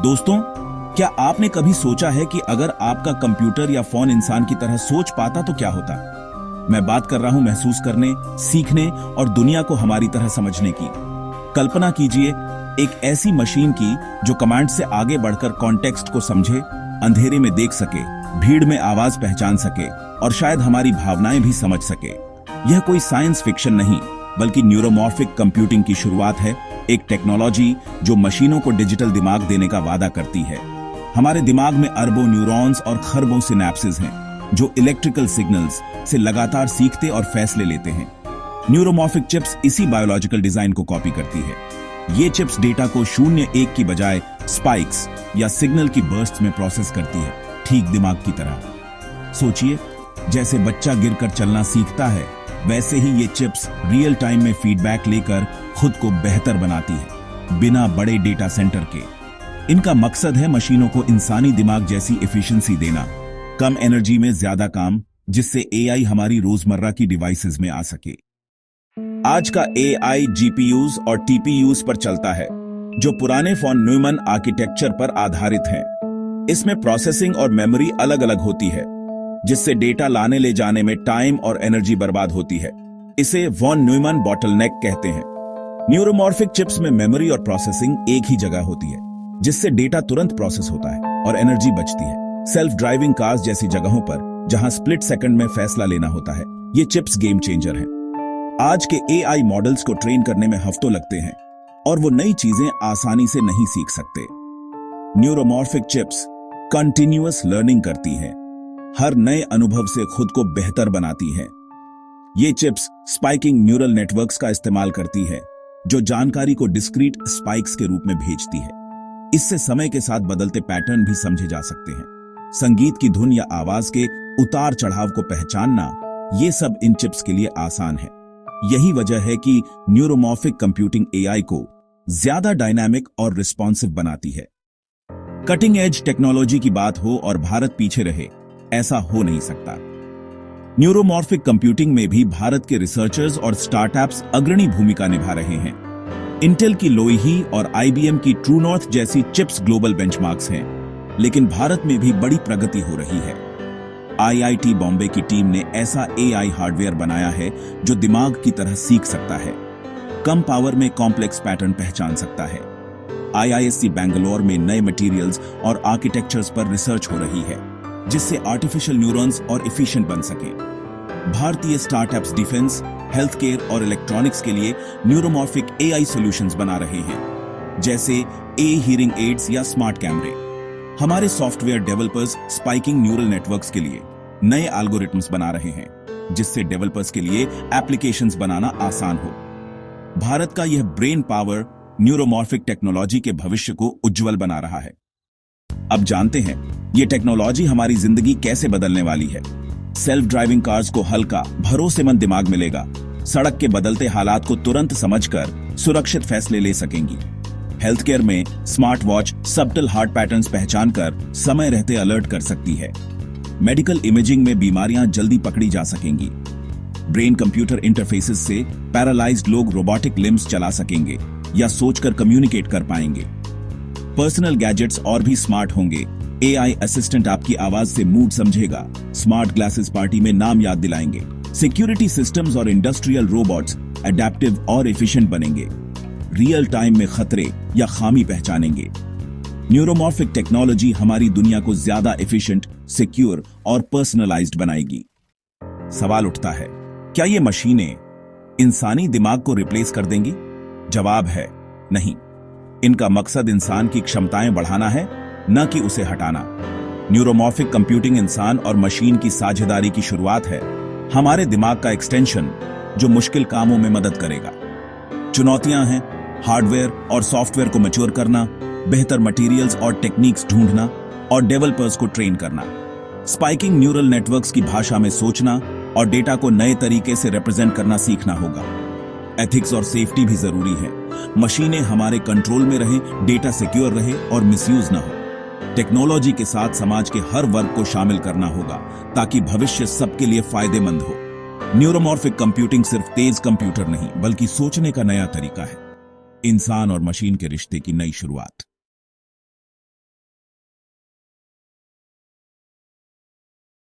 दोस्तों, क्या आपने कभी सोचा है कि अगर आपका कंप्यूटर या फोन इंसान की तरह सोच पाता तो क्या होता? मैं बात कर रहा हूं महसूस करने, सीखने और दुनिया को हमारी तरह समझने की। कल्पना कीजिए एक ऐसी मशीन की जो कमांड से आगे बढ़कर कॉन्टेक्स्ट को समझे, अंधेरे में देख सके, भीड़ में आवाज पहचान सके और शायद हमारी भावनाएं भी समझ सके। यह कोई साइंस फिक्शन नहीं, बल्कि न्यूरोमॉर्फिक कंप्यूटिंग की शुरुआत है, एक टेक्नोलॉजी जो मशीनों को डिजिटल दिमाग देने का वादा करती है। हमारे दिमाग में अरबों न्यूरॉन्स और खरबों सिनैप्सेस हैं, जो इलेक्ट्रिकल सिग्नल्स से लगातार सीखते और फैसले लेते हैं। न्यूरोमॉर्फिक चिप्स इसी बायोलॉजिकल डिजाइन को कॉपी करती है। ये चिप्स डेटा को 0-1 की बजाय स्पाइक्स या सिग्नल की बर्स्ट में प्रोसेस करती है, ठीक दिमाग की तरह। सोचिए, जैसे बच्चा गिरकर चलना सीखता है, वैसे ही ये चिप्स रियल टाइम में फीडबैक लेकर खुद को बेहतर बनाती है, बिना बड़े डेटा सेंटर के। इनका मकसद है मशीनों को इंसानी दिमाग जैसी एफिशिएंसी देना, कम एनर्जी में ज्यादा काम, जिससे एआई हमारी रोजमर्रा की डिवाइसेस में आ सके। आज का एआई जीपीयूज और टीपीयूज पर चलता है, जो पुराने फॉन न्यूमन आर्किटेक्चर पर आधारित हैं। इसमें प्रोसेसिंग और मेमोरी अलग अलग होती है, जिससे डेटा लाने ले जाने में टाइम और एनर्जी बर्बाद होती है। इसे वॉन न्यूमन बॉटलनेक कहते हैं। न्यूरोमॉर्फिक चिप्स में मेमोरी और प्रोसेसिंग एक ही जगह होती है, जिससे डेटा तुरंत प्रोसेस होता है और एनर्जी बचती है। सेल्फ ड्राइविंग कार्स जैसी जगहों पर, जहां स्प्लिट सेकंड में फैसला लेना होता है, ये चिप्स गेम चेंजर हैं। आज के एआई मॉडल्स को ट्रेन करने में हफ्तों लगते हैं और वो नई चीजें आसानी से नहीं सीख सकते। न्यूरोमॉर्फिक चिप्स कंटिन्यूअस लर्निंग करती हैं, हर नए अनुभव से खुद को बेहतर बनाती हैं। ये चिप्स स्पाइकिंग न्यूरल नेटवर्क्स का इस्तेमाल करती है, जो जानकारी को डिस्क्रीट स्पाइक्स के रूप में भेजती है। इससे समय के साथ बदलते पैटर्न भी समझे जा सकते हैं। संगीत की धुन या आवाज के उतार चढ़ाव को पहचानना, ये सब इन चिप्स के लिए आसान है। यही वजह है कि न्यूरोमॉर्फिक कंप्यूटिंग एआई को ज्यादा डायनामिक और रिस्पॉन्सिव बनाती है। कटिंग एज टेक्नोलॉजी की बात हो और भारत पीछे रहे, ऐसा हो नहीं सकता। न्यूरोमॉर्फिक कंप्यूटिंग में भी भारत के रिसर्चर्स और स्टार्टअप्स अग्रणी भूमिका निभा रहे हैं। इंटेल की लोईही और आईबीएम की ट्रू नॉर्थ जैसी चिप्स ग्लोबल बेंचमार्क्स हैं, लेकिन भारत में भी बड़ी प्रगति हो रही है। आईआईटी बॉम्बे की टीम ने ऐसा एआई हार्डवेयर बनाया है जो दिमाग की तरह सीख सकता है, कम पावर में कॉम्प्लेक्स पैटर्न पहचान सकता है। आईआईएससी बैंगलोर में नए मटेरियल्स और आर्किटेक्चर्स पर रिसर्च हो रही है, जिससे आर्टिफिशियल न्यूरॉन्स और एफिशिएंट बन सके। भारतीय स्टार्टअप्स डिफेंस, हेल्थ केयर और इलेक्ट्रॉनिक्स के लिए न्यूरोमॉर्फिक एआई सॉल्यूशंस बना रहे हैं, जैसे हियरिंग एड्स या स्मार्ट कैमरे। हमारे software developers spiking neural networks के लिए नए एल्गोरिथम्स बना रहे हैं, जिससे डेवलपर्स के लिए एप्लीकेशंस बनाना आसान हो। भारत का यह ब्रेन पावर न्यूरोमॉर्फिक टेक्नोलॉजी के भविष्य को उज्जवल बना रहा है। अब जानते हैं ये टेक्नोलॉजी हमारी जिंदगी कैसे बदलने वाली है। सेल्फ ड्राइविंग कार्स को हल्का, भरोसेमंद दिमाग मिलेगा। सड़क के बदलते हालात को तुरंत समझकर सुरक्षित फैसले ले सकेंगी। हेल्थ केयर में smart watch subtle heart patterns पहचानकर समय रहते अलर्ट कर सकती है। मेडिकल इमेजिंग में बीमारियां जल्दी पकड़ी जा सकेंगी। ब्रेन कंप्यूटर इंटरफेसेस से पैरालाइज्ड लोग रोबोटिक लिम्स चला सकेंगे या सोचकर कम्युनिकेट कर पाएंगे। पर्सनल गैजेट्स और भी स्मार्ट होंगे। एआई असिस्टेंट आपकी आवाज से मूड समझेगा। स्मार्ट ग्लासेस पार्टी में नाम याद दिलाएंगे। सिक्योरिटी सिस्टम्स और इंडस्ट्रियल रोबोट्स एडेप्टिव और एफिशिएंट बनेंगे। रियल टाइम में खतरे या खामी पहचानेंगे। न्यूरोमॉर्फिक टेक्नोलॉजी हमारी दुनिया को ज्यादा एफिशिएंट, सिक्योर और पर्सनलाइज्ड बनाएगी। सवाल उठता है, क्या ये मशीनें इंसानी दिमाग को रिप्लेस कर देंगी? जवाब है नहीं। इनका मकसद इंसान की क्षमताएं बढ़ाना है, न कि उसे हटाना। न्यूरोमॉर्फिक कंप्यूटिंग इंसान और मशीन की साझेदारी की शुरुआत है, हमारे दिमाग का एक्सटेंशन जो मुश्किल कामों में मदद करेगा। चुनौतियां हैं हार्डवेयर और सॉफ्टवेयर को मैच्योर करना, बेहतर मटेरियल्स और टेक्निक्स ढूंढना और डेवलपर्स को ट्रेन करना। स्पाइकिंग न्यूरल नेटवर्क्स की भाषा में सोचना और डेटा को नए तरीके से रिप्रेजेंट करना सीखना होगा। एथिक्स और सेफ्टी भी जरूरी है। मशीनें हमारे कंट्रोल में रहें, डेटा सिक्योर रहे और मिसयूज ना हो। टेक्नोलॉजी के साथ समाज के हर वर्ग को शामिल करना होगा, ताकि भविष्य सबके लिए फायदेमंद हो। न्यूरोमॉर्फिक कंप्यूटिंग सिर्फ तेज कंप्यूटर नहीं, बल्कि सोचने का नया तरीका है। इंसान और मशीन के रिश्ते की नई शुरुआत।